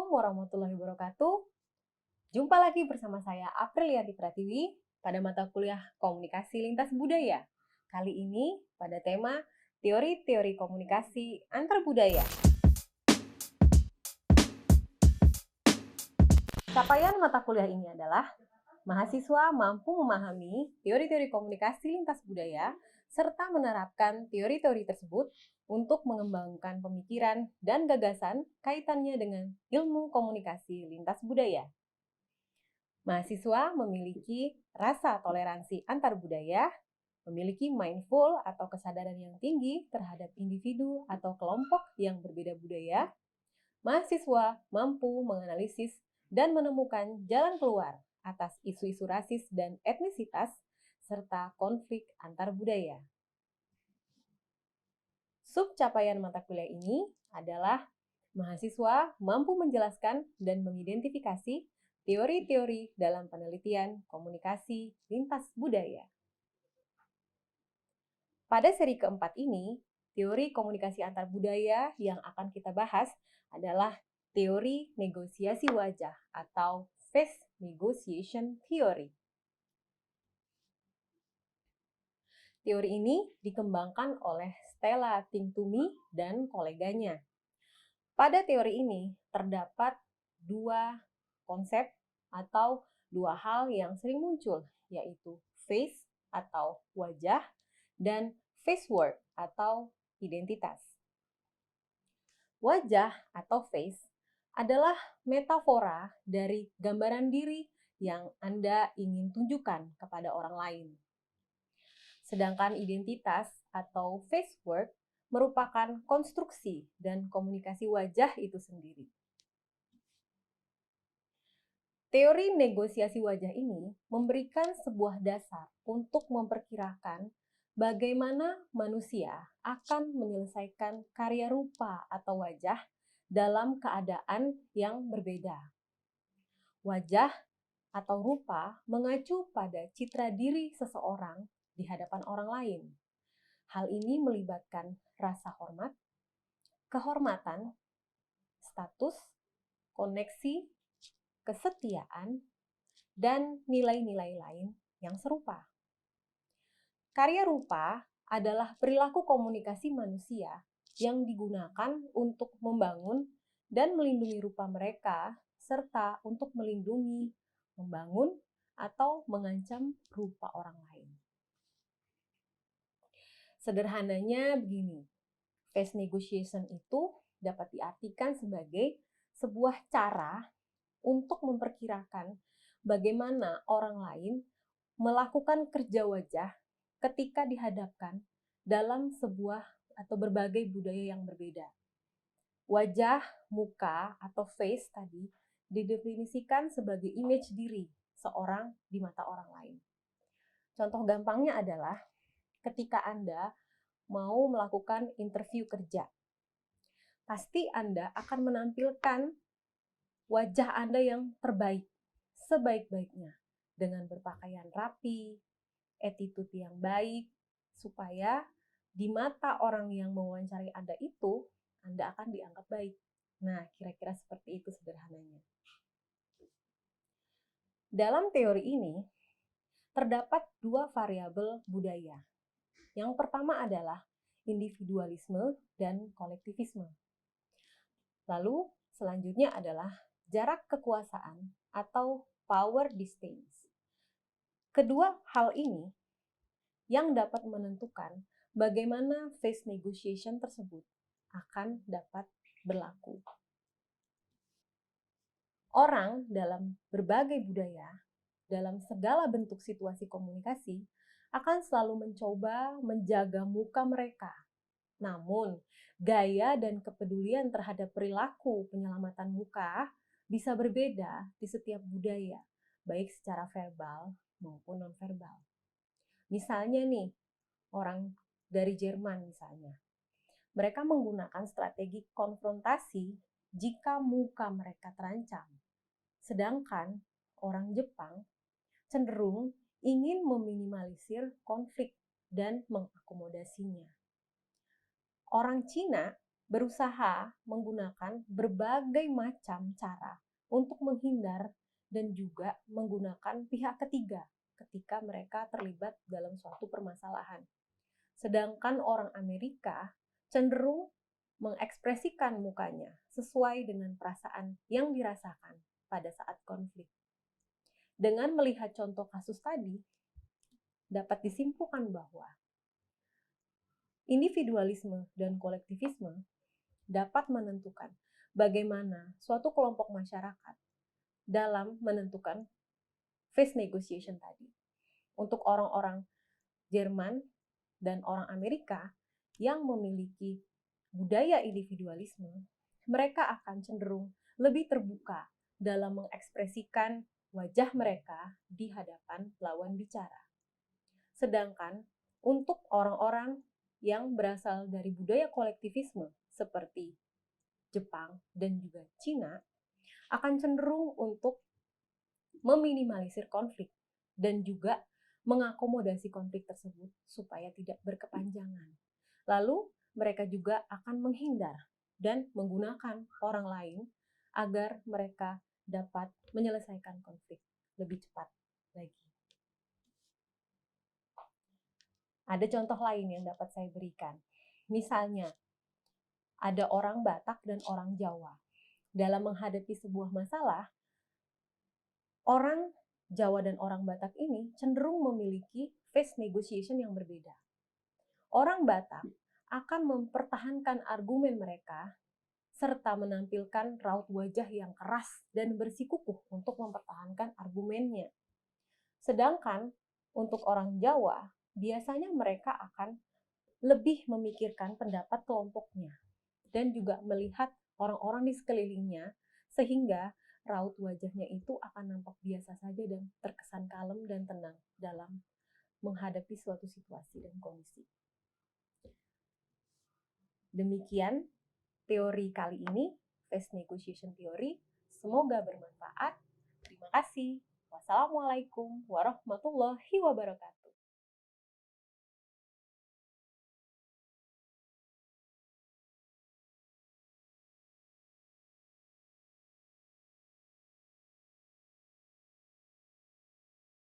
Assalamualaikum warahmatullahi wabarakatuh. Jumpa lagi bersama saya Aprilianti Pratiwi pada mata kuliah Komunikasi Lintas Budaya. Kali ini pada tema Teori-teori komunikasi antar budaya. Capaian mata kuliah ini adalah mahasiswa mampu memahami teori-teori komunikasi lintas budaya serta menerapkan teori-teori tersebut untuk mengembangkan pemikiran dan gagasan kaitannya dengan ilmu komunikasi lintas budaya. Mahasiswa memiliki rasa toleransi antar budaya, memiliki mindful atau kesadaran yang tinggi terhadap individu atau kelompok yang berbeda budaya. Mahasiswa mampu menganalisis dan menemukan jalan keluar atas isu-isu rasis dan etnisitas serta konflik antar budaya. Subcapaian mata kuliah ini adalah mahasiswa mampu menjelaskan dan mengidentifikasi teori-teori dalam penelitian komunikasi lintas budaya. Pada seri keempat ini, teori komunikasi antar budaya yang akan kita bahas adalah teori negosiasi wajah atau face negotiation theory. Teori ini dikembangkan oleh Stella Tingtumi dan koleganya. Pada teori ini terdapat dua konsep atau dua hal yang sering muncul, yaitu face atau wajah dan face word atau identitas. Wajah atau face adalah metafora dari gambaran diri yang Anda ingin tunjukkan kepada orang lain. Sedangkan identitas atau face word merupakan konstruksi dan komunikasi wajah itu sendiri. Teori negosiasi wajah ini memberikan sebuah dasar untuk memperkirakan bagaimana manusia akan menyelesaikan karya rupa atau wajah dalam keadaan yang berbeda. Wajah atau rupa mengacu pada citra diri seseorang di hadapan orang lain. Hal ini melibatkan rasa hormat, kehormatan, status, koneksi, kesetiaan, dan nilai-nilai lain yang serupa. Karya rupa adalah perilaku komunikasi manusia yang digunakan untuk membangun dan melindungi rupa mereka, serta untuk melindungi, membangun, atau mengancam rupa orang lain. Sederhananya begini, face negotiation itu dapat diartikan sebagai sebuah cara untuk memperkirakan bagaimana orang lain melakukan kerja wajah ketika dihadapkan dalam sebuah atau berbagai budaya yang berbeda. Wajah, muka, atau face tadi didefinisikan sebagai image diri seorang di mata orang lain. Contoh gampangnya adalah ketika Anda mau melakukan interview kerja, pasti Anda akan menampilkan wajah Anda yang terbaik, sebaik-baiknya, dengan berpakaian rapi, attitude yang baik, supaya di mata orang yang mewawancari Anda itu, Anda akan dianggap baik. Nah, kira-kira seperti itu sederhananya. Dalam teori ini, terdapat dua variabel budaya. Yang pertama adalah individualisme dan kolektivisme. Lalu, selanjutnya adalah jarak kekuasaan atau power distance. Kedua hal ini yang dapat menentukan bagaimana face negotiation tersebut akan dapat berlaku. Orang dalam berbagai budaya, dalam segala bentuk situasi komunikasi, akan selalu mencoba menjaga muka mereka. Namun, gaya dan kepedulian terhadap perilaku penyelamatan muka bisa berbeda di setiap budaya, baik secara verbal maupun nonverbal. Misalnya nih, orang dari Jerman misalnya, mereka menggunakan strategi konfrontasi jika muka mereka terancam. Sedangkan orang Jepang cenderung ingin meminimalisir konflik dan mengakomodasinya. Orang Cina berusaha menggunakan berbagai macam cara untuk menghindar dan juga menggunakan pihak ketiga ketika mereka terlibat dalam suatu permasalahan. Sedangkan orang Amerika cenderung mengekspresikan mukanya sesuai dengan perasaan yang dirasakan pada saat konflik. Dengan melihat contoh kasus tadi, dapat disimpulkan bahwa individualisme dan kolektivisme dapat menentukan bagaimana suatu kelompok masyarakat dalam menentukan phase negotiation tadi. Untuk orang-orang Jerman dan orang Amerika yang memiliki budaya individualisme, mereka akan cenderung lebih terbuka dalam mengekspresikan wajah mereka di hadapan lawan bicara. Sedangkan untuk orang-orang yang berasal dari budaya kolektivisme seperti Jepang dan juga Cina akan cenderung untuk meminimalisir konflik dan juga mengakomodasi konflik tersebut supaya tidak berkepanjangan. Lalu mereka juga akan menghindar dan menggunakan orang lain agar mereka dapat menyelesaikan konflik lebih cepat lagi. Ada contoh lain yang dapat saya berikan. Misalnya, ada orang Batak dan orang Jawa. Dalam menghadapi sebuah masalah, orang Jawa dan orang Batak ini cenderung memiliki phase negotiation yang berbeda. Orang Batak akan mempertahankan argumen mereka serta menampilkan raut wajah yang keras dan bersikukuh untuk mempertahankan argumennya. Sedangkan untuk orang Jawa, biasanya mereka akan lebih memikirkan pendapat kelompoknya dan juga melihat orang-orang di sekelilingnya sehingga raut wajahnya itu akan nampak biasa saja dan terkesan kalem dan tenang dalam menghadapi suatu situasi dan kondisi. Demikian teori kali ini, phase negotiation theory. Semoga bermanfaat. Terima kasih. Wassalamualaikum warahmatullahi wabarakatuh.